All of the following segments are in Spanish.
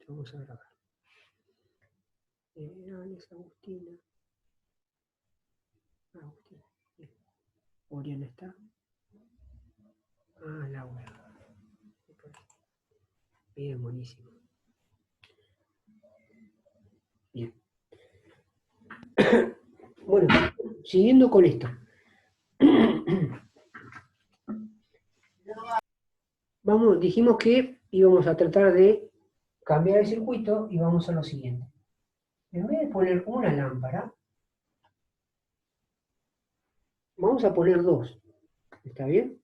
Vamos a grabar. Alex, Agustina. Agustina. Oriana está. Ah, Laura. Bien, buenísimo. Bien. Bueno, siguiendo con esto. Dijimos que íbamos a tratar de cambiar el circuito y vamos a lo siguiente. En vez de poner una lámpara, vamos a poner dos. ¿Está bien?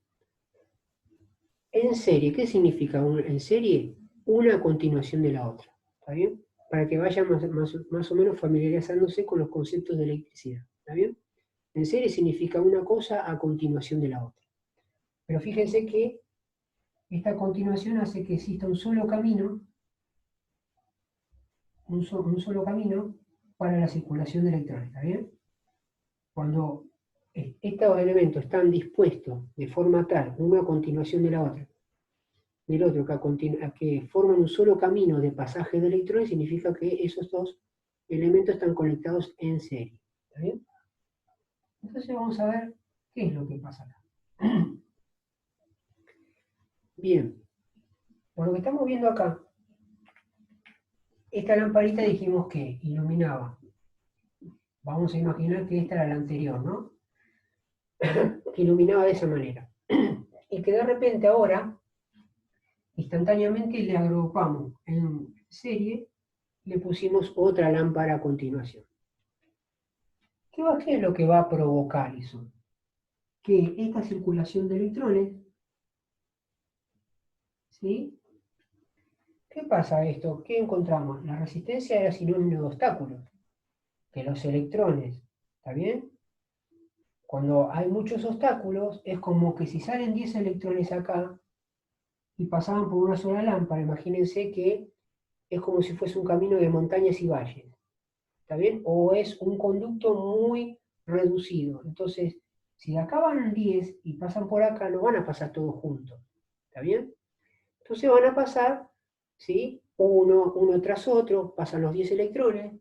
En serie, ¿qué significa en serie? Una a continuación de la otra. ¿Está bien? Para que vayan más o menos familiarizándose con los conceptos de electricidad. ¿Está bien? En serie significa una cosa a continuación de la otra. Pero fíjense que esta continuación hace que exista un solo camino para la circulación de electrones. ¿Está bien? Cuando estos elementos están dispuestos de forma tal, uno a continuación de la otra, del otro, que forman un solo camino de pasaje de electrones, significa que esos dos elementos están conectados en serie. ¿Está bien? Entonces vamos a ver qué es lo que pasa acá. Bien, por lo que estamos viendo acá, esta lamparita dijimos que iluminaba. Vamos a imaginar que esta era la anterior, ¿no? Que iluminaba de esa manera. Y que de repente ahora, instantáneamente le agrupamos en serie, le pusimos otra lámpara a continuación. ¿Qué es lo que va a provocar eso? Que esta circulación de electrones, ¿sí? ¿Qué pasa esto? ¿Qué encontramos? La resistencia era sinónimo de obstáculos. Que los electrones, ¿está bien? Cuando hay muchos obstáculos, es como que si salen 10 electrones acá y pasaban por una sola lámpara, imagínense que es como si fuese un camino de montañas y valles. ¿Está bien? O es un conducto muy reducido. Entonces, si de acá van 10 y pasan por acá, no van a pasar todos juntos. ¿Está bien? Entonces van a pasar, ¿sí? Uno tras otro, pasan los 10 electrones,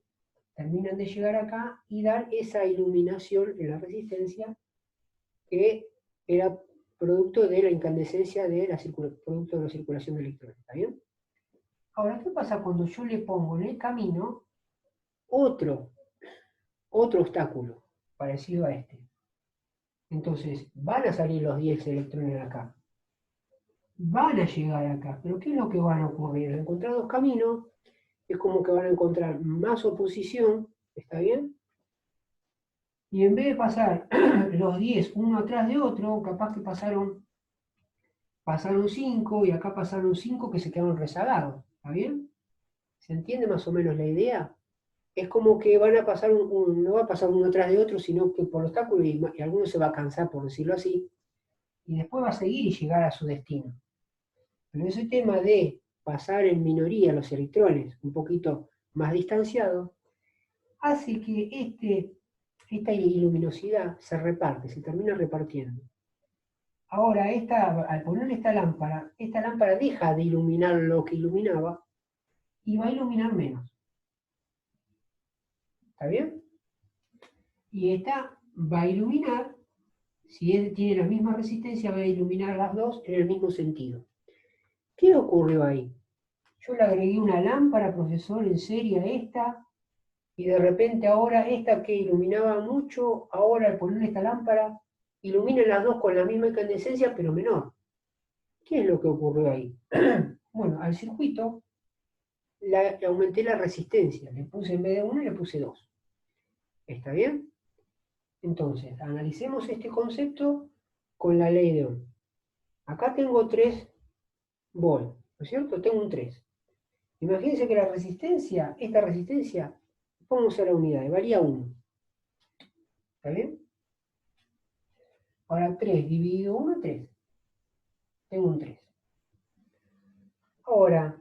terminan de llegar acá y dar esa iluminación en la resistencia que era producto de la incandescencia producto de la circulación de electrones. ¿Está bien? Ahora, ¿qué pasa cuando yo le pongo en el camino otro obstáculo parecido a este? Entonces, van a salir los 10 electrones acá. Van a llegar acá. Pero ¿qué es lo que van a ocurrir? Al encontrar dos caminos, es como que van a encontrar más oposición, ¿está bien? Y en vez de pasar los 10 uno atrás de otro, capaz que pasaron 5 y acá pasaron 5 que se quedaron rezagados, ¿está bien? ¿Se entiende más o menos la idea? Es como que van a pasar no va a pasar uno atrás de otro, sino que por obstáculos y alguno se va a cansar, por decirlo así, y después va a seguir y llegar a su destino. Pero ese tema de pasar en minoría los electrones un poquito más distanciados, hace que esta luminosidad se reparte, se termina repartiendo. Ahora, al poner esta lámpara deja de iluminar lo que iluminaba y va a iluminar menos. ¿Está bien? Y esta va a iluminar, si tiene la misma resistencia, va a iluminar las dos en el mismo sentido. ¿Qué ocurrió ahí? Yo le agregué una lámpara, profesor, en serie a esta, y de repente ahora esta que iluminaba mucho, ahora al poner esta lámpara, ilumina las dos con la misma incandescencia, pero menor. ¿Qué es lo que ocurrió ahí? Bueno, al circuito le aumenté la resistencia, le puse en vez de 1, le puse 2. ¿Está bien? Entonces, analicemos este concepto con la ley de Ohm. Acá tengo 3 volts, ¿no es cierto? Tengo un 3. Imagínense que esta resistencia, vamos a la unidad, valía 1. ¿Está bien? Ahora 3 dividido 1, 3. Tengo un 3. Ahora,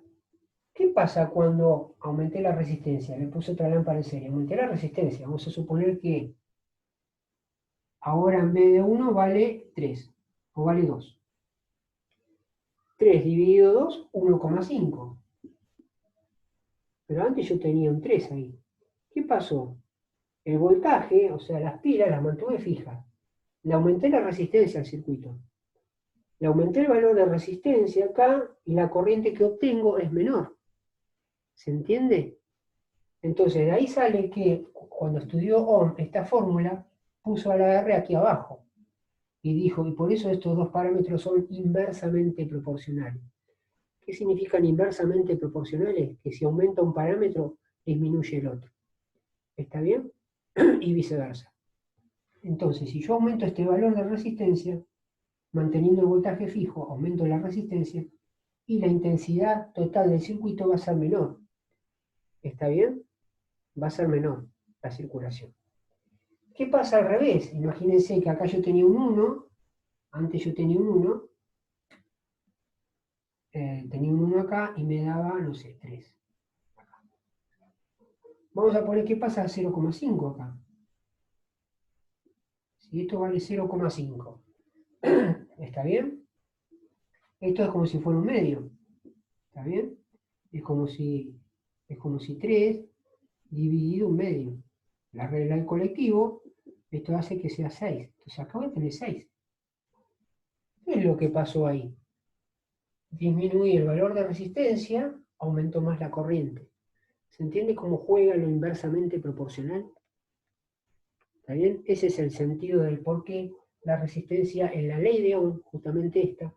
¿qué pasa cuando aumenté la resistencia? Le puse otra lámpara en serie. Aumenté la resistencia. Vamos a suponer que ahora en vez de 1 vale 3. O vale 2. 3 dividido 2, 1,5. pero antes yo tenía un 3 ahí. ¿Qué pasó? El voltaje, o sea, las pilas las mantuve fijas. Le aumenté la resistencia al circuito. Le aumenté el valor de resistencia acá y la corriente que obtengo es menor. ¿Se entiende? Entonces, de ahí sale que cuando estudió Ohm esta fórmula, puso a la R aquí abajo. Y dijo, y por eso estos dos parámetros son inversamente proporcionales. ¿Qué significan inversamente proporcionales? Que si aumenta un parámetro, disminuye el otro. ¿Está bien? Y viceversa. Entonces, si yo aumento este valor de resistencia, manteniendo el voltaje fijo, aumento la resistencia y la intensidad total del circuito va a ser menor. ¿Está bien? Va a ser menor la circulación. ¿Qué pasa al revés? Imagínense que acá yo tenía un 1, antes yo tenía un 1, tenía un 1 acá y me daba, no sé, 3. Vamos a poner qué pasa a 0,5 acá. Si esto vale 0,5, ¿está bien? Esto es como si fuera un medio, ¿está bien? Es como si 3 dividido un medio. La regla del colectivo, esto hace que sea 6. Entonces acá voy a tener 6. ¿Qué es lo que pasó ahí? Disminuí el valor de resistencia, aumentó más la corriente. ¿Se entiende cómo juega lo inversamente proporcional? ¿Está bien? Ese es el sentido del por qué la resistencia en la ley de Ohm, justamente esta,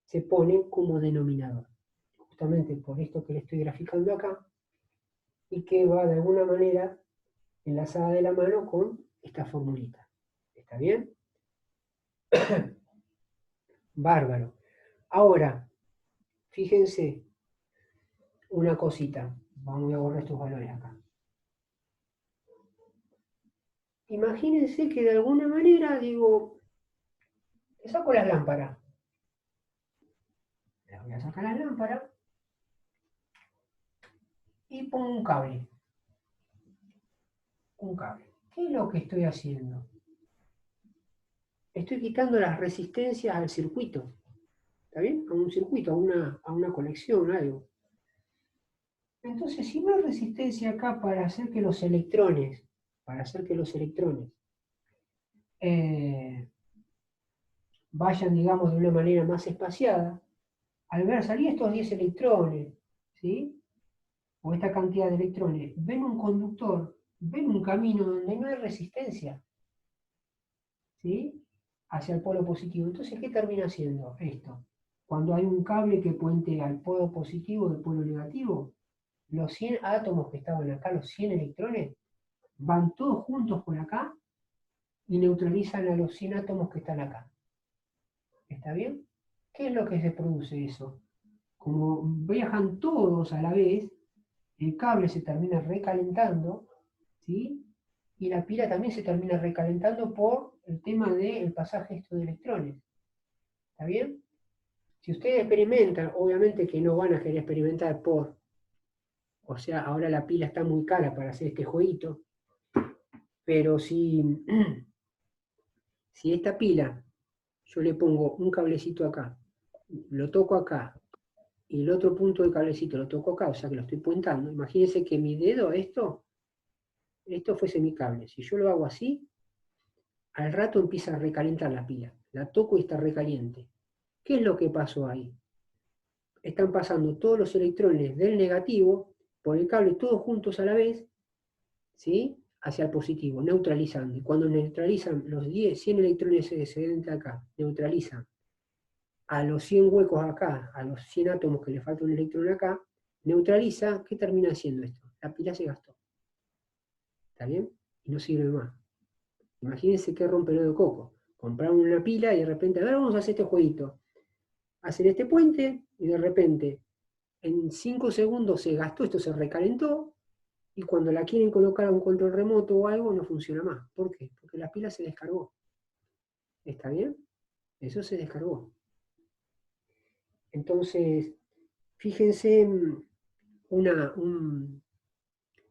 se pone como denominador. Justamente por esto que le estoy graficando acá, y que va de alguna manera enlazada de la mano con esta formulita. ¿Está bien? Bárbaro. Ahora, fíjense una cosita. Vamos a borrar estos valores acá. Imagínense que de alguna manera, digo, le saco las lámparas. Le voy a sacar las lámparas y pongo un cable. Un cable. ¿Qué es lo que estoy haciendo? Estoy quitando las resistencias al circuito. ¿Está bien? A un circuito, a una conexión, algo. Entonces, si no hay resistencia acá para hacer que los electrones, vayan, digamos, de una manera más espaciada, al ver salir estos 10 electrones, ¿sí? O esta cantidad de electrones, ven un conductor, ven un camino donde no hay resistencia, ¿sí? Hacia el polo positivo. Entonces, ¿qué termina haciendo esto? Cuando hay un cable que puente al polo positivo del polo negativo, los 100 átomos que estaban acá, los 100 electrones, van todos juntos por acá y neutralizan a los 100 átomos que están acá. ¿Está bien? ¿Qué es lo que se produce eso? Como viajan todos a la vez, el cable se termina recalentando, ¿sí? Y la pila también se termina recalentando por el tema del pasaje esto de electrones. ¿Está bien? Si ustedes experimentan, obviamente que no van a querer experimentar o sea, ahora la pila está muy cara para hacer este jueguito, pero si esta pila yo le pongo un cablecito acá, lo toco acá, y el otro punto del cablecito lo toco acá, o sea que lo estoy puntando, imagínense que mi dedo, esto fuese mi cable. Si yo lo hago así, al rato empieza a recalentar la pila. La toco y está recaliente. ¿Qué es lo que pasó ahí? Están pasando todos los electrones del negativo por el cable todos juntos a la vez, ¿sí? Hacia el positivo, neutralizando. Y cuando neutralizan los 100 electrones excedentes acá, neutralizan a los 100 huecos acá, a los 100 átomos que le falta un electrón acá, neutraliza, ¿qué termina haciendo esto? La pila se gastó. ¿Está bien? Y no sirve más. Imagínense qué rompero de coco. Compraron una pila y de repente, a ver, vamos a hacer este jueguito. Hacen este puente y de repente, en 5 segundos se gastó, esto se recalentó, y cuando la quieren colocar a un control remoto o algo, no funciona más. ¿Por qué? Porque la pila se descargó. ¿Está bien? Eso se descargó. Entonces, fíjense,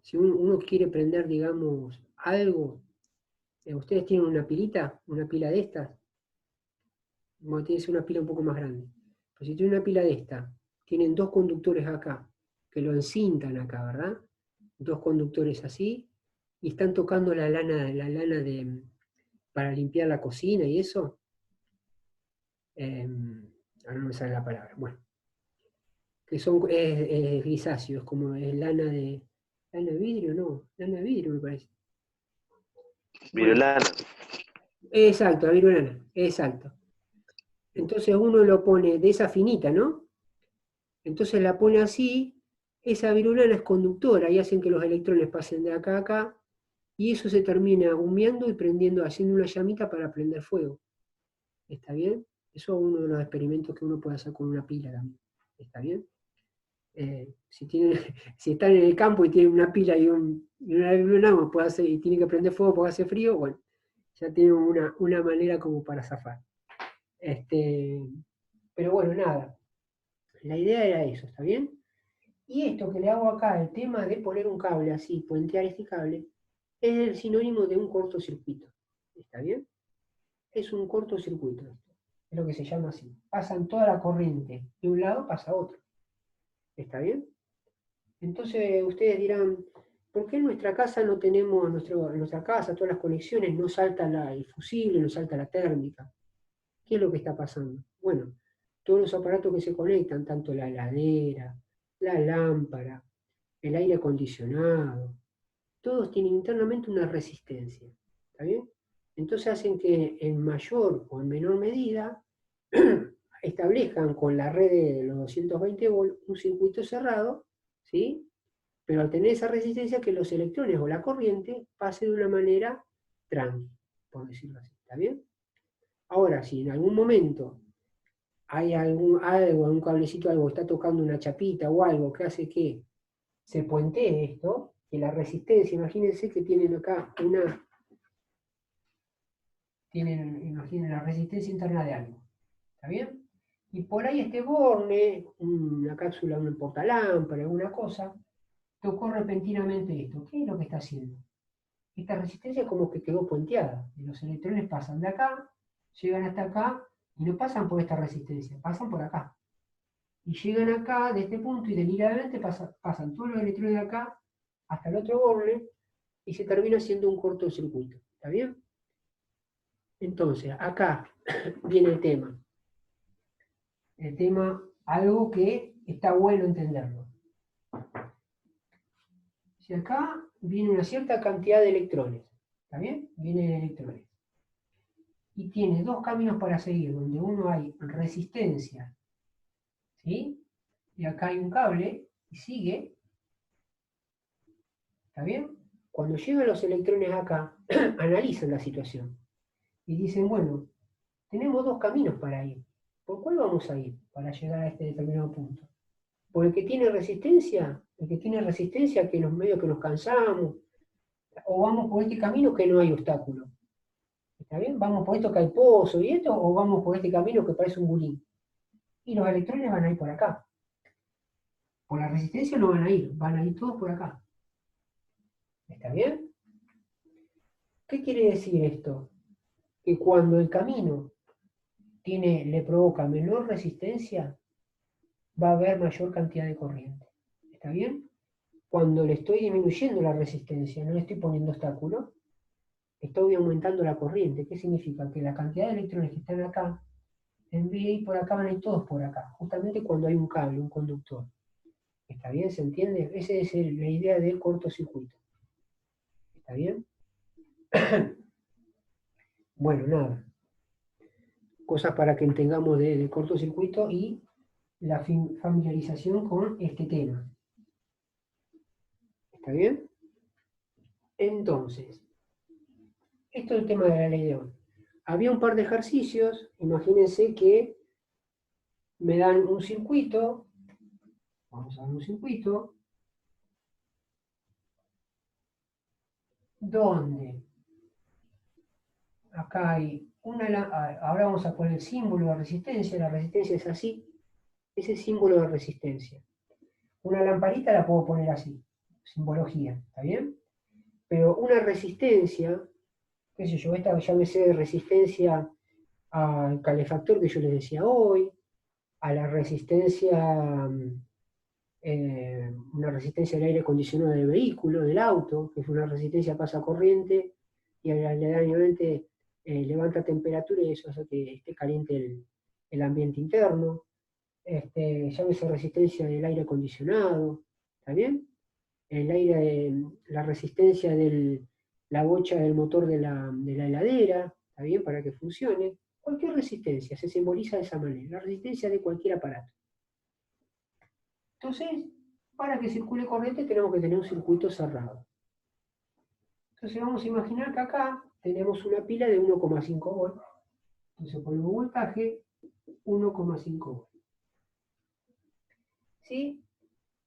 si uno quiere prender, digamos, algo, ustedes tienen una pila de estas, bueno, tiene que ser una pila un poco más grande. Pero si tienen una pila de esta, tienen dos conductores acá, que lo encintan acá, ¿verdad? Dos conductores así, y están tocando la lana para limpiar la cocina y eso. Ahora no me sale la palabra. Bueno, que es grisáceo, es como es lana de vidrio, no, lana de vidrio me parece. Bueno, Virulana. exacto, la virulana, exacto. Entonces uno lo pone de esa finita, ¿no? Entonces la pone así, esa virulana es conductora y hacen que los electrones pasen de acá a acá, y eso se termina humeando y prendiendo, haciendo una llamita para prender fuego. ¿Está bien? Eso es uno de los experimentos que uno puede hacer con una pila también. ¿Está bien? Si están en el campo y tienen una pila y una virulana puede hacer, y tiene que prender fuego porque hace frío, bueno, ya tienen una manera como para zafar. Pero bueno, nada. La idea era eso, ¿está bien? Y esto que le hago acá, el tema de poner un cable así, puentear este cable, es el sinónimo de un cortocircuito. ¿Está bien? Es un cortocircuito. Es lo que se llama así. Pasan toda la corriente de un lado, pasa a otro. ¿Está bien? Entonces ustedes dirán, ¿por qué en nuestra casa no tenemos, en nuestra casa, todas las conexiones, no salta el fusible, no salta la térmica? ¿Qué es lo que está pasando? Bueno, todos los aparatos que se conectan, tanto la heladera, la lámpara, el aire acondicionado, todos tienen internamente una resistencia. ¿Está bien? Entonces hacen que en mayor o en menor medida establezcan con la red de los 220 volts un circuito cerrado, ¿sí? Pero al tener esa resistencia que los electrones o la corriente pase de una manera tranqui, por decirlo así. ¿Está bien? Ahora, si en algún momento hay algún cablecito, algo, está tocando una chapita o algo que hace que se puentee esto, que la resistencia, imagínense que tienen acá imaginen la resistencia interna de algo, ¿está bien? Y por ahí este borne, una cápsula, un portalámpara, alguna cosa, tocó repentinamente esto. ¿Qué es lo que está haciendo? Esta resistencia como que quedó puenteada, y los electrones pasan de acá, llegan hasta acá, y no pasan por esta resistencia, pasan por acá. Y llegan acá, de este punto, y deliberadamente pasan todos los electrones de acá hasta el otro borne, y se termina haciendo un cortocircuito. ¿Está bien? Entonces, acá viene el tema. El tema, algo que está bueno entenderlo. Si acá viene una cierta cantidad de electrones, ¿está bien? Vienen electrones. Y tiene dos caminos para seguir, donde uno hay resistencia, ¿sí? Y acá hay un cable, y sigue, ¿está bien? Cuando llegan los electrones acá, analizan la situación. Y dicen, bueno, tenemos dos caminos para ir. ¿Por cuál vamos a ir para llegar a este determinado punto? ¿Por el que tiene resistencia? El que tiene resistencia, que nos medio que nos cansamos. ¿O vamos por este camino que no hay obstáculo? ¿Está bien? ¿Vamos por esto que hay pozo y esto? ¿O vamos por este camino que parece un bulín? Y los electrones van a ir por acá. Por la resistencia no van a ir todos por acá. ¿Está bien? ¿Qué quiere decir esto? Que cuando el camino le provoca menor resistencia, va a haber mayor cantidad de corriente. ¿Está bien? Cuando le estoy disminuyendo la resistencia, no le estoy poniendo obstáculos, estoy aumentando la corriente. ¿Qué significa? Que la cantidad de electrones que están acá, en vez de ir por acá, van a ir todos por acá, justamente cuando hay un cable, un conductor. ¿Está bien? ¿Se entiende? Esa es la idea del cortocircuito. ¿Está bien? Bueno, nada. Cosas para que entendamos del cortocircuito y la familiarización con este tema. ¿Está bien? Entonces, esto es el tema de la ley de Ohm. Había un par de ejercicios, imagínense que me dan un circuito, vamos a ver un circuito, donde acá hay ahora vamos a poner el símbolo de resistencia, la resistencia es así, ese símbolo de resistencia. Una lamparita la puedo poner así, simbología, ¿está bien? Pero una resistencia, qué sé yo, esta llámese resistencia al calefactor que yo les decía hoy, a la resistencia una resistencia del aire acondicionado del vehículo, del auto, que es una resistencia pasa corriente y aledañamente levanta temperatura y eso hace que esté caliente el ambiente interno. Llámese resistencia del aire acondicionado, ¿está bien? La resistencia de la bocha del motor de la heladera, ¿está bien? Para que funcione. Cualquier resistencia se simboliza de esa manera, la resistencia de cualquier aparato. Entonces, para que circule corriente tenemos que tener un circuito cerrado. Entonces vamos a imaginar que acá tenemos una pila de 1,5 volts. Entonces ponemos voltaje 1,5 volts. ¿Sí?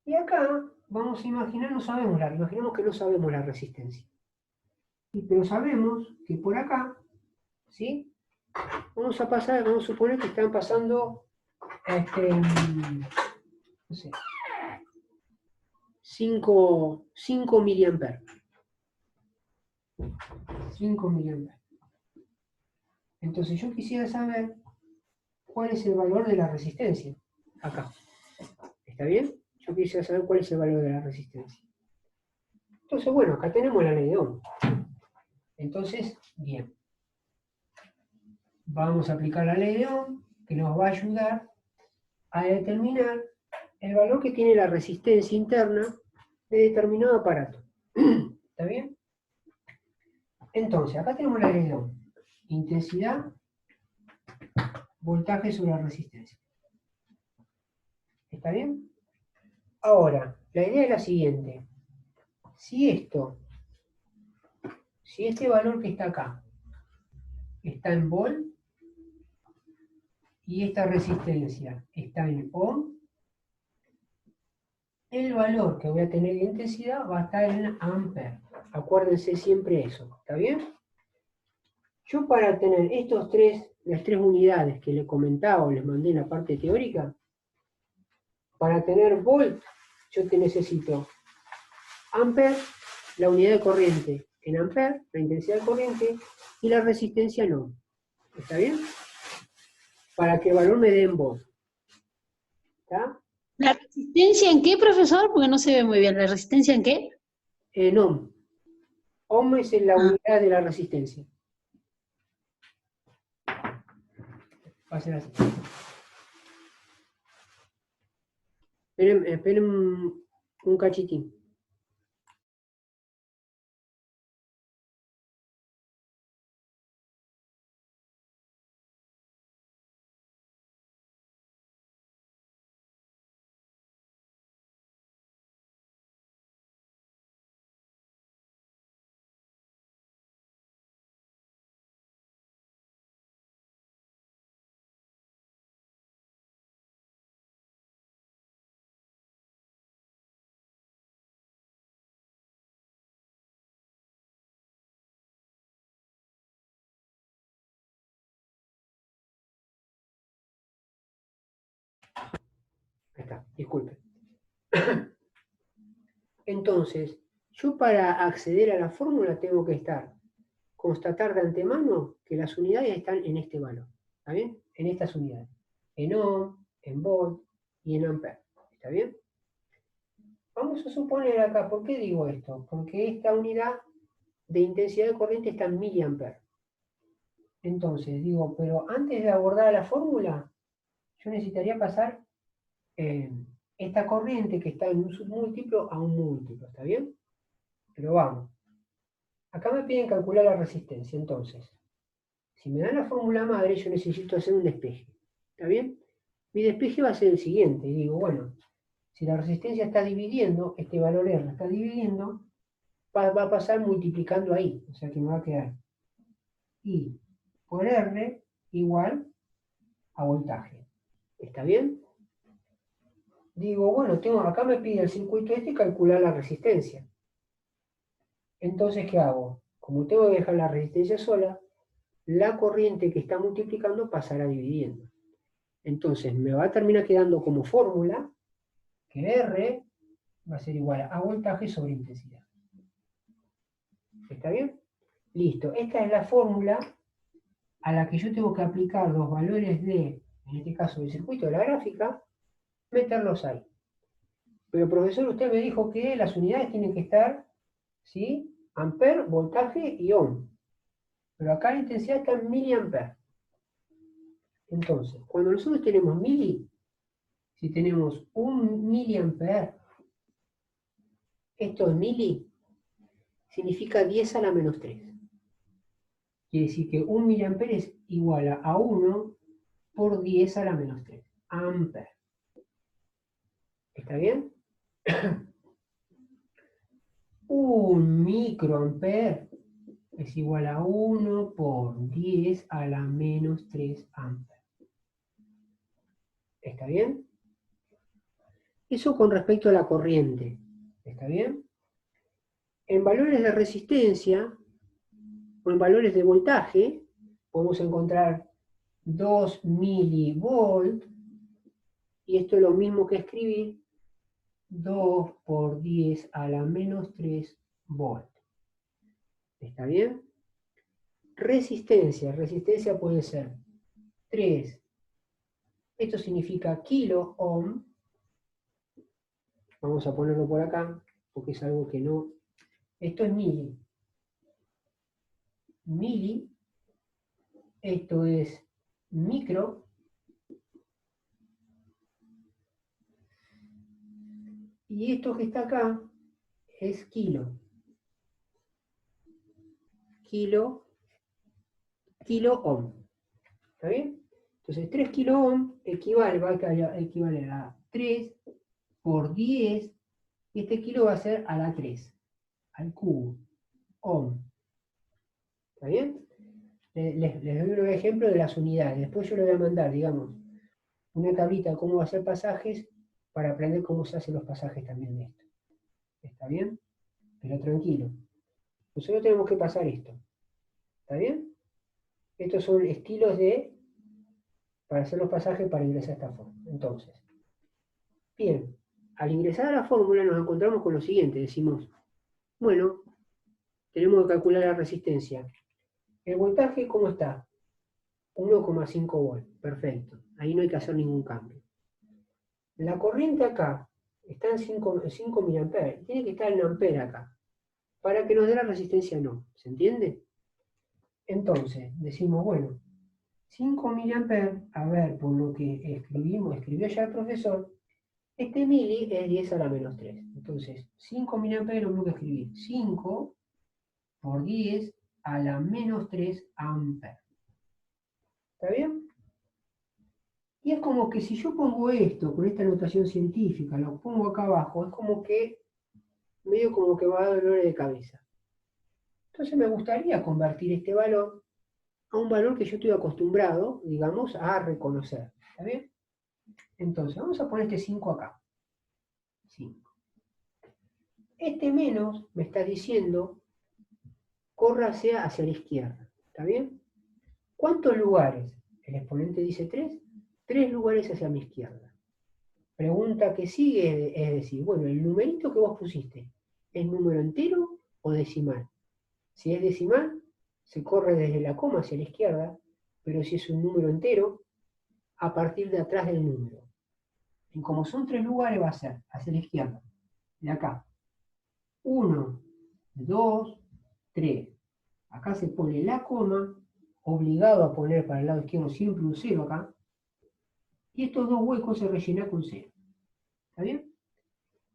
Y acá vamos a imaginar, imaginemos que no sabemos la resistencia. Pero sabemos que por acá, ¿sí? Vamos a suponer que están pasando, no sé, 5 miliamperes. 5 miliamperes. Entonces yo quisiera saber cuál es el valor de la resistencia. Acá. ¿Está bien? Yo quisiera saber cuál es el valor de la resistencia. Entonces, bueno, acá tenemos la ley de Ohm. Entonces, bien. Vamos a aplicar la ley de Ohm, que nos va a ayudar a determinar el valor que tiene la resistencia interna de determinado aparato. ¿Está bien? Entonces, acá tenemos la ley de Ohm. Intensidad, voltaje sobre la resistencia. ¿Está bien? Ahora, la idea es la siguiente. Si este valor que está acá está en volt y esta resistencia está en ohm, el valor que voy a tener de intensidad va a estar en amper. Acuérdense siempre eso, ¿está bien? Yo para tener las tres unidades que les comentaba o les mandé en la parte teórica, para tener volt, yo te necesito amper, la unidad de corriente en amper, la intensidad de corriente, y la resistencia en ohm. ¿Está bien? Para que el valor me dé en volt. ¿Está? ¿La resistencia en qué, profesor? Porque no se ve muy bien. ¿La resistencia en qué? En ohm. Ohm es la unidad de la resistencia. Va a ser así. Esperen un cachitín. Ahí está, disculpen. Entonces, yo para acceder a la fórmula tengo que constatar de antemano que las unidades están en este valor. ¿Está bien? En estas unidades. En ohm, en volt y en amper. ¿Está bien? Vamos a suponer acá, ¿por qué digo esto? Porque esta unidad de intensidad de corriente está en miliamperes. Entonces, digo, pero antes de abordar la fórmula, yo necesitaría pasar esta corriente que está en un submúltiplo a un múltiplo, ¿está bien? Pero vamos. Acá me piden calcular la resistencia, entonces. Si me dan la fórmula madre, yo necesito hacer un despeje. ¿Está bien? Mi despeje va a ser el siguiente. Digo, bueno, si la resistencia está dividiendo, este valor R está dividiendo, va a pasar multiplicando ahí. O sea que me va a quedar I por R igual a voltaje. ¿Está bien? Digo, bueno, acá me pide el circuito y calcular la resistencia. Entonces, ¿qué hago? Como tengo que dejar la resistencia sola, la corriente que está multiplicando pasará dividiendo. Entonces, me va a terminar quedando como fórmula que R va a ser igual a voltaje sobre intensidad. ¿Está bien? Listo. Esta es la fórmula a la que yo tengo que aplicar los valores en este caso, del circuito de la gráfica, meterlos ahí. Pero profesor, usted me dijo que las unidades tienen que estar, ¿sí? Amper, voltaje y ohm. Pero acá la intensidad está en miliamper. Entonces, cuando nosotros tenemos mili, si tenemos un miliamper, esto en mili significa 10 a la menos 3. Quiere decir que un miliamper es igual a 1 por 10 a la menos 3. Amper. ¿Está bien? Un microamper es igual a 1 por 10 a la menos 3 amper. ¿Está bien? Eso con respecto a la corriente. ¿Está bien? En valores de resistencia o en valores de voltaje podemos encontrar 2 milivolt y esto es lo mismo que escribir 2 por 10 a la menos 3 volt. ¿Está bien? Resistencia puede ser 3. Esto significa kilo ohm. Vamos a ponerlo por acá, porque es algo que no... Esto es mili. Mili. Esto es micro. Y esto que está acá es kilo. Kilo ohm. ¿Está bien? Entonces 3 kilo ohm equivale a 3 por 10. Y este kilo va a ser a la 3, al cubo, ohm. ¿Está bien? Les doy un ejemplo de las unidades. Después yo le voy a mandar, digamos, una tablita de cómo hacer pasajes para aprender cómo se hacen los pasajes también de esto. ¿Está bien? Pero tranquilo. Nosotros tenemos que pasar esto. ¿Está bien? Estos son estilos para hacer los pasajes para ingresar a esta fórmula. Entonces, bien, al ingresar a la fórmula nos encontramos con lo siguiente. Decimos, bueno, tenemos que calcular la resistencia. ¿El voltaje cómo está? 1,5 volt. Perfecto. Ahí no hay que hacer ningún cambio. La corriente acá está en 5 miliamperes. Tiene que estar en ampere acá. Para que nos dé la resistencia no. ¿Se entiende? Entonces, decimos, bueno, 5 miliamperes, a ver, por lo que escribió ya el profesor, este mili es 10 a la menos 3. Entonces, 5 miliamperes lo tengo que escribir. 5 por 10 a la menos 3 amperes. ¿Está bien? Y es como que si yo pongo esto con esta notación científica, lo pongo acá abajo, es como que, medio como que va a dar dolor de cabeza. Entonces me gustaría convertir este valor a un valor que yo estoy acostumbrado, digamos, a reconocer. ¿Está bien? Entonces, vamos a poner este 5 acá. 5. Este menos me está diciendo, córrase hacia la izquierda. ¿Está bien? ¿Cuántos lugares? El exponente dice 3. 3 lugares hacia mi izquierda. Pregunta que sigue es decir, bueno, el numerito que vos pusiste, ¿es número entero o decimal? Si es decimal, se corre desde la coma hacia la izquierda, pero si es un número entero, a partir de atrás del número. Y como son 3 lugares, va a ser hacia la izquierda, de acá. 1, 2, 3. Acá se pone la coma, obligado a poner para el lado izquierdo siempre un 0 acá, y estos dos huecos se rellenan con 0. ¿Está bien?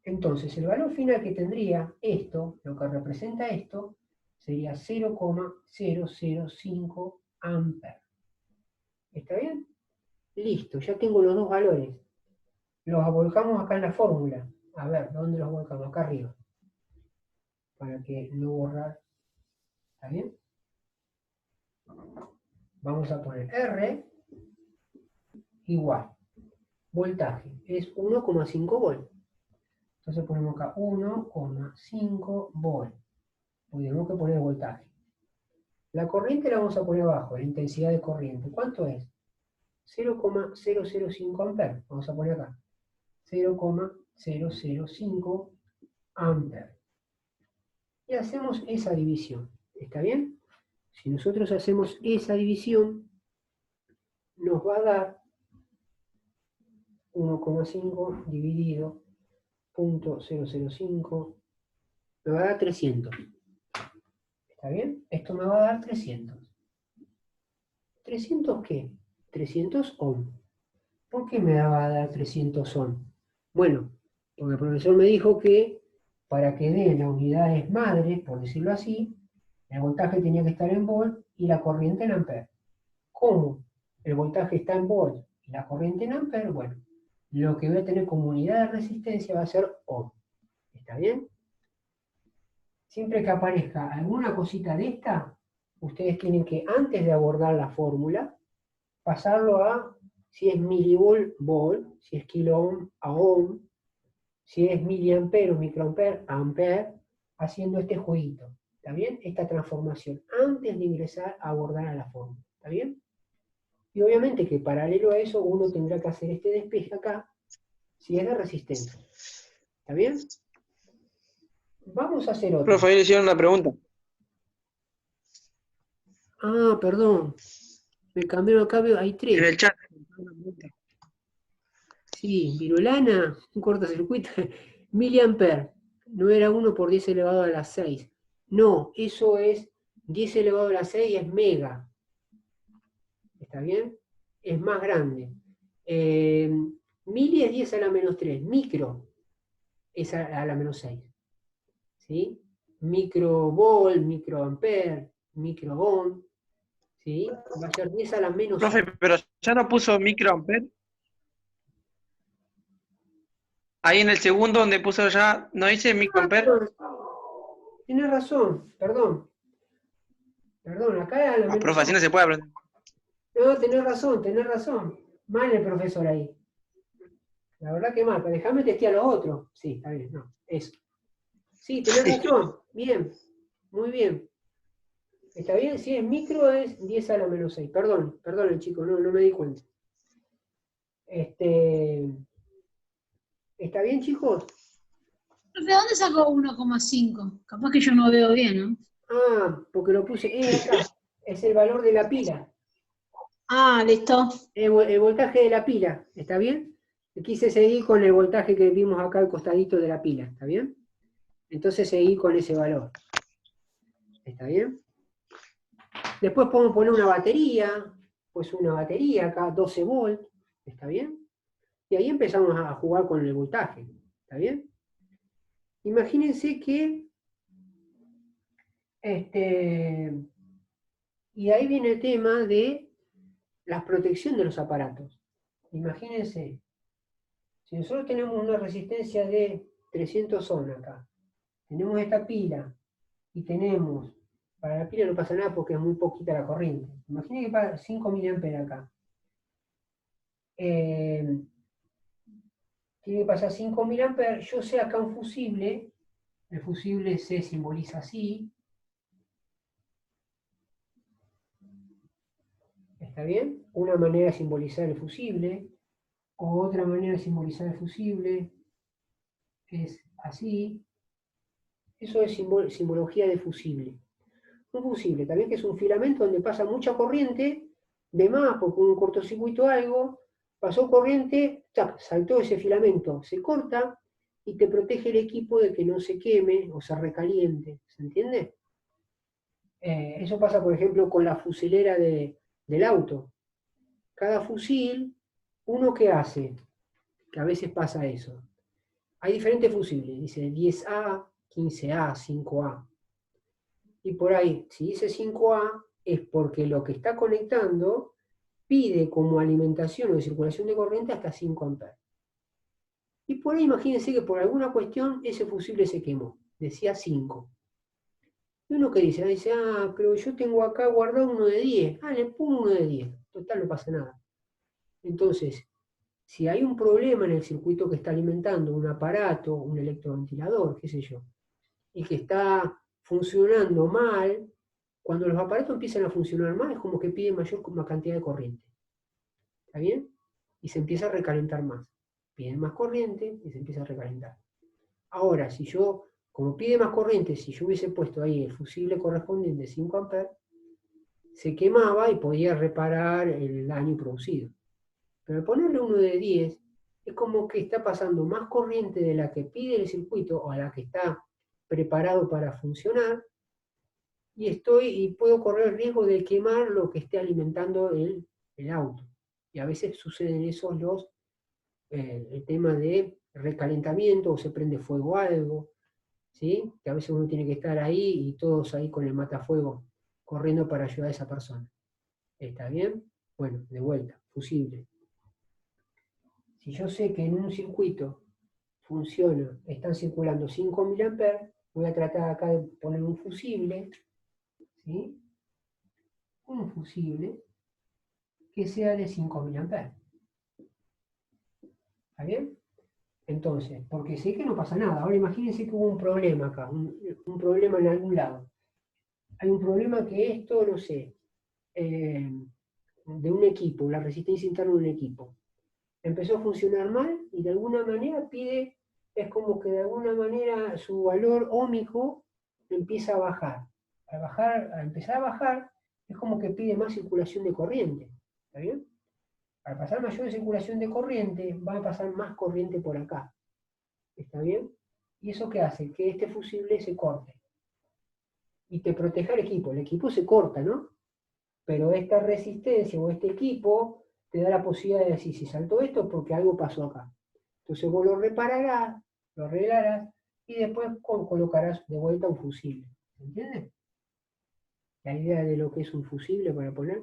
Entonces, el valor final que tendría esto, lo que representa esto, sería 0,005 amper. ¿Está bien? Listo, ya tengo los dos valores. Los volcamos acá en la fórmula. A ver, ¿dónde los volcamos? Acá arriba. Para que no borrar. ¿Está bien? Vamos a poner R igual. Voltaje es 1,5 volt. Entonces ponemos acá 1,5 volt. Tenemos que poner voltaje. La corriente la vamos a poner abajo, la intensidad de corriente. ¿Cuánto es? 0,005 amperes. Vamos a poner acá. 0,005 amperes. Y hacemos esa división. ¿Está bien? Si nosotros hacemos esa división, nos va a dar 1,5 dividido 0.005, me va a dar 300. ¿Está bien? Esto me va a dar 300. ¿300 qué? 300 ohm. ¿Por qué me va a dar 300 ohm? Bueno, porque el profesor me dijo que para que dé las unidades madres, por decirlo así, el voltaje tenía que estar en volt y la corriente en amperes. ¿Cómo? El voltaje está en volt y la corriente en amperes. Bueno, lo que voy a tener como unidad de resistencia va a ser ohm. ¿Está bien? Siempre que aparezca alguna cosita de esta, ustedes tienen que, antes de abordar la fórmula, pasarlo a si es milivolt, volt, si es kilo ohm, a ohm, si es miliampere o microampere, a ampere, haciendo este jueguito. ¿Está bien? Esta transformación, antes de ingresar a abordar a la fórmula. ¿Está bien? Y obviamente que paralelo a eso, uno tendrá que hacer este despeje acá, si es de resistencia. ¿Está bien? Vamos a hacer otro. Profe, ahí le hicieron una pregunta. Ah, perdón. Me cambiaron acá, hay En 3. el chat. Sí, virulana, un cortocircuito, miliampere. No era 1 por 10 elevado a la 6. No, eso es 10 elevado a la 6 es mega. ¿Está bien? Es más grande. Mili es 10 a la menos 3. Micro es a la menos 6. ¿Sí? Microvolt, microampere, microohm. ¿Sí? Va a ser 10 a la menos 6. Profe, pero ya no puso microampere. Ahí en el segundo donde puso ya, ¿no dice microampere? Tienes razón, perdón. Perdón, acá a la Ah, menos profe, así 6. no se puede aprender. No, tenés razón, tenés razón. Mal el profesor ahí. La verdad que mal, pero déjame testear los otros. Sí, está bien, no, eso. Sí, tenés razón. Bien, muy bien. ¿Está bien? Si es micro es 10 a la menos 6. Perdón, perdón, chico, no me di cuenta. ¿Está bien, chicos? ¿De dónde sacó 1,5? Capaz que yo no veo bien, ¿no? Ah, porque lo puse acá. Es el valor de la pila. Ah, listo. El voltaje de la pila, ¿está bien? Quise seguir con el voltaje que vimos acá al costadito de la pila, ¿está bien? Entonces seguí con ese valor. ¿Está bien? Después podemos poner una batería, pues una batería acá, 12 volts, ¿está bien? Y ahí empezamos a jugar con el voltaje, ¿está bien? Imagínense que, y ahí viene el tema de la protección de los aparatos. Imagínense, si nosotros tenemos una resistencia de 300 ohm acá, tenemos esta pila y tenemos, para la pila no pasa nada porque es muy poquita la corriente. Imaginen que para 5 mA acá. Tiene que pasar 5 mA. Yo sé acá un fusible, el fusible se simboliza así. ¿Está bien? Una manera de simbolizar el fusible, o otra manera de simbolizar el fusible es así. Eso es simbología de fusible. Un fusible también que es un filamento donde pasa mucha corriente, de más, porque un cortocircuito o algo, pasó corriente, ¡tac!, saltó ese filamento, se corta y te protege el equipo de que no se queme o se recaliente. ¿Se entiende? Eso pasa, por ejemplo, con la fusilera del auto. Cada fusil, ¿uno qué hace? Que a veces pasa eso. Hay diferentes fusibles, dice 10A, 15A, 5A. Y por ahí, si dice 5A, es porque lo que está conectando pide como alimentación o de circulación de corriente hasta 5 amperes. Y por ahí imagínense que por alguna cuestión ese fusible se quemó, decía 5. Y uno que dice, pero yo tengo acá guardado uno de 10. Ah, le pongo uno de 10. Total, no pasa nada. Entonces, si hay un problema en el circuito que está alimentando un aparato, un electroventilador, qué sé yo, y que está funcionando mal, cuando los aparatos empiezan a funcionar mal es como que piden mayor cantidad de corriente. ¿Está bien? Y se empieza a recalentar más. Piden más corriente y se empieza a recalentar. Ahora, si yo, como pide más corriente, si yo hubiese puesto ahí el fusible correspondiente 5 amperes, se quemaba y podía reparar el daño producido. Pero al ponerle uno de 10, es como que está pasando más corriente de la que pide el circuito o a la que está preparado para funcionar, y puedo correr el riesgo de quemar lo que esté alimentando el auto. Y a veces suceden esos el tema de recalentamiento o se prende fuego algo, ¿sí? Que a veces uno tiene que estar ahí y todos ahí con el matafuego corriendo para ayudar a esa persona. ¿Está bien? Bueno, de vuelta, fusible. Si yo sé que en un circuito funciona, están circulando 5.000 amperes, voy a tratar acá de poner un fusible, ¿sí? Un fusible que sea de 5.000 amperes. ¿Está bien? Entonces, porque sé que no pasa nada. Ahora imagínense que hubo un problema acá, un problema en algún lado. Hay un problema que esto, no sé, de un equipo, la resistencia interna de un equipo. Empezó a funcionar mal y de alguna manera es como que de alguna manera su valor óhmico empieza a bajar. Al empezar a bajar, es como que pide más circulación de corriente. ¿Está bien? Al pasar mayor circulación de corriente, va a pasar más corriente por acá. ¿Está bien? ¿Y eso qué hace? Que este fusible se corte. Y te proteja el equipo se corta, ¿no? Pero esta resistencia o este equipo te da la posibilidad de decir, si saltó esto, porque algo pasó acá. Entonces vos lo repararás, lo arreglarás, y después colocarás de vuelta un fusible. ¿Entiendes? La idea de lo que es un fusible para poner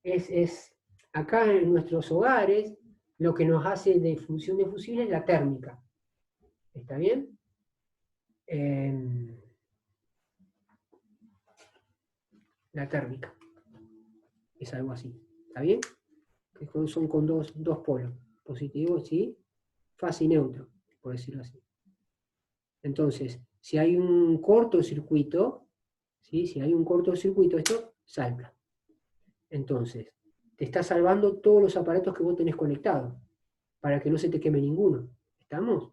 es acá en nuestros hogares, lo que nos hace de función de fusible es la térmica. ¿Está bien? La térmica. Es algo así. ¿Está bien? Que son con dos polos, positivo, ¿sí? Fase y neutro, por decirlo así. Entonces, si hay un cortocircuito, ¿sí? Si hay un cortocircuito, esto salta. Entonces, te está salvando todos los aparatos que vos tenés conectados, para que no se te queme ninguno. ¿Estamos?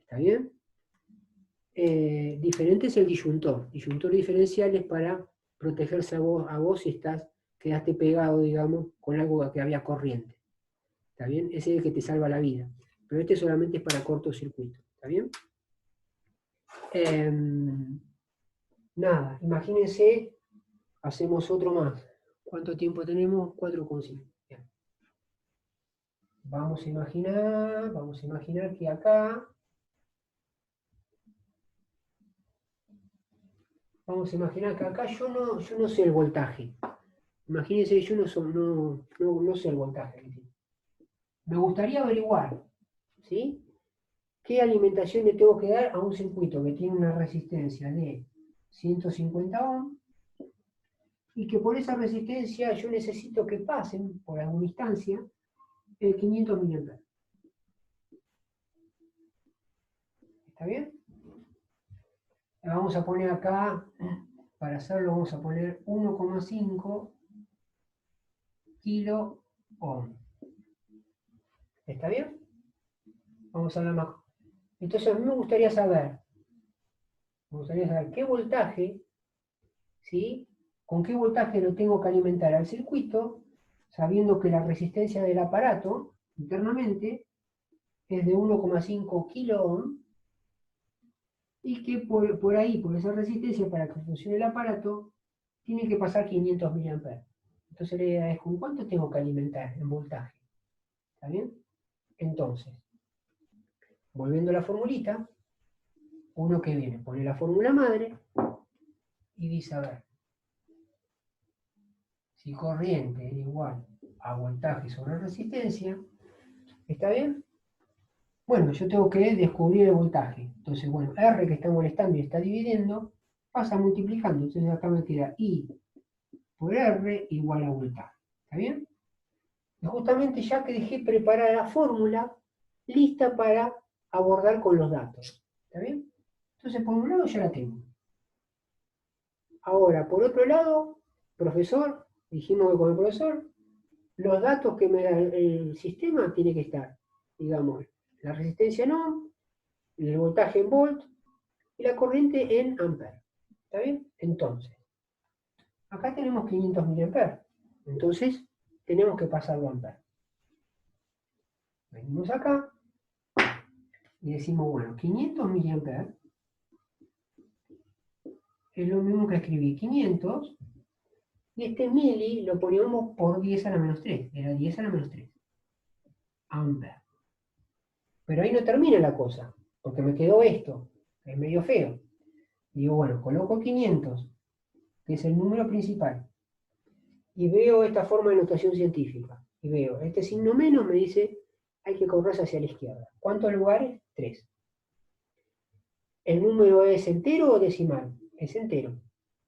¿Está bien? Diferente es el disyuntor. Disyuntor diferencial es para protegerse a vos si quedaste pegado, digamos, con algo que había corriente. ¿Está bien? Ese es el que te salva la vida. Pero este solamente es para cortocircuito. ¿Está bien? Nada, imagínense, hacemos otro más. ¿Cuánto tiempo tenemos? 4,5. Vamos a imaginar que acá, yo no sé el voltaje. Imagínense, yo no sé el voltaje. Me gustaría averiguar, ¿sí? ¿Qué alimentación le tengo que dar a un circuito que tiene una resistencia de 150 ohms y que por esa resistencia yo necesito que pasen por alguna instancia 500 mA? ¿Está bien? Vamos a poner acá, para hacerlo vamos a poner 1,5 kilo ohm. ¿Está bien? Vamos a ver más. Entonces a mí me gustaría saber qué voltaje, ¿sí? Con qué voltaje lo tengo que alimentar al circuito, sabiendo que la resistencia del aparato internamente es de 1,5 kilo ohm y que por ahí, por esa resistencia, para que funcione el aparato, tiene que pasar 500 mA. Entonces la idea es con cuánto tengo que alimentar en voltaje. ¿Está bien? Entonces, volviendo a la formulita, uno que viene, pone la fórmula madre y dice, a ver, si corriente es igual a voltaje sobre resistencia, ¿está bien? Bueno, yo tengo que descubrir el voltaje. Entonces, bueno, R que está molestando y está dividiendo, pasa multiplicando. Entonces acá me queda I por R igual a voltaje. ¿Está bien? Y justamente ya que dejé preparada la fórmula, lista para abordar con los datos. ¿Está bien? Entonces, por un lado ya la tengo. Ahora, por otro lado, profesor, dijimos que con el profesor, los datos que me da el sistema tiene que estar, digamos, la resistencia en ohm, el voltaje en volt y la corriente en ampere. ¿Está bien? Entonces, acá tenemos 500 mA. Entonces, tenemos que pasarlo a ampere. Venimos acá y decimos, bueno, 500 miliamperes es lo mismo que escribí 500, y este mili lo poníamos por 10 a la menos 3, era 10 a la menos 3, amper. Pero ahí no termina la cosa, porque me quedó esto, es medio feo. Digo, bueno, coloco 500, que es el número principal, y veo esta forma de notación científica, y veo, este signo menos me dice, hay que correr hacia la izquierda. ¿Cuántos lugares? 3. ¿El número es entero o decimal? Es entero.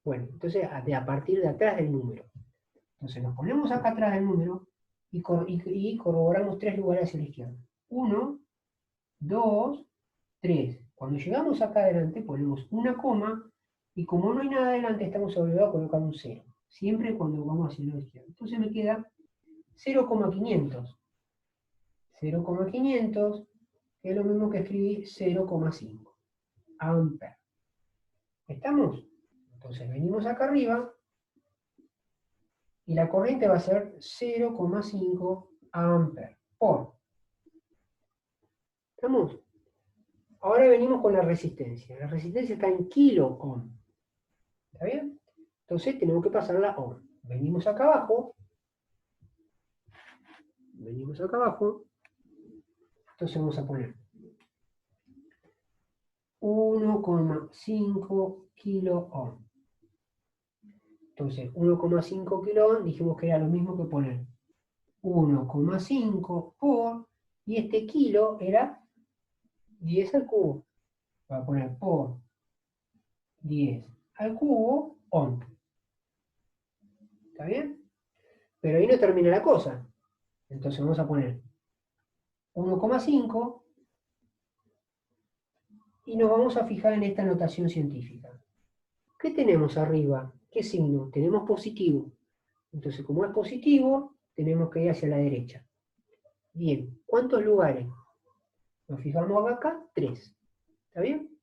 Bueno, entonces a partir de atrás del número. Entonces nos ponemos acá atrás del número y corroboramos 3 lugares hacia la izquierda. 1, 2, 3. Cuando llegamos acá adelante ponemos una coma y como no hay nada adelante estamos obligados a colocar un 0. Siempre cuando vamos hacia la izquierda. Entonces me queda 0,500. 0,500 es lo mismo que escribí 0,5 amper. ¿Estamos? Entonces venimos acá arriba y la corriente va a ser 0,5 amper por. ¿Estamos? Ahora venimos con la resistencia. La resistencia está en kilo ohm. ¿Está bien? Entonces tenemos que pasarla a ohm. Venimos acá abajo. Venimos acá abajo. Entonces vamos a poner 1,5 kilo ohm. Entonces 1,5 kilo ohm dijimos que era lo mismo que poner 1,5 por, y este kilo era 10 al cubo. Voy a poner por 10 al cubo ohm. ¿Está bien? Pero ahí no termina la cosa. Entonces vamos a poner 1,5 y nos vamos a fijar en esta notación científica. ¿Qué tenemos arriba? ¿Qué signo? Tenemos positivo. Entonces, como es positivo, tenemos que ir hacia la derecha. Bien, ¿cuántos lugares? Nos fijamos acá, 3. ¿Está bien?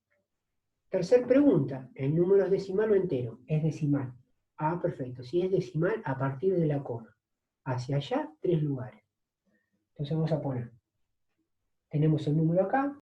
Tercer pregunta, ¿el número es decimal o entero? Es decimal. Ah, perfecto. Si es decimal, a partir de la coma. Hacia allá, 3 lugares. Entonces vamos a poner. Tenemos el número acá,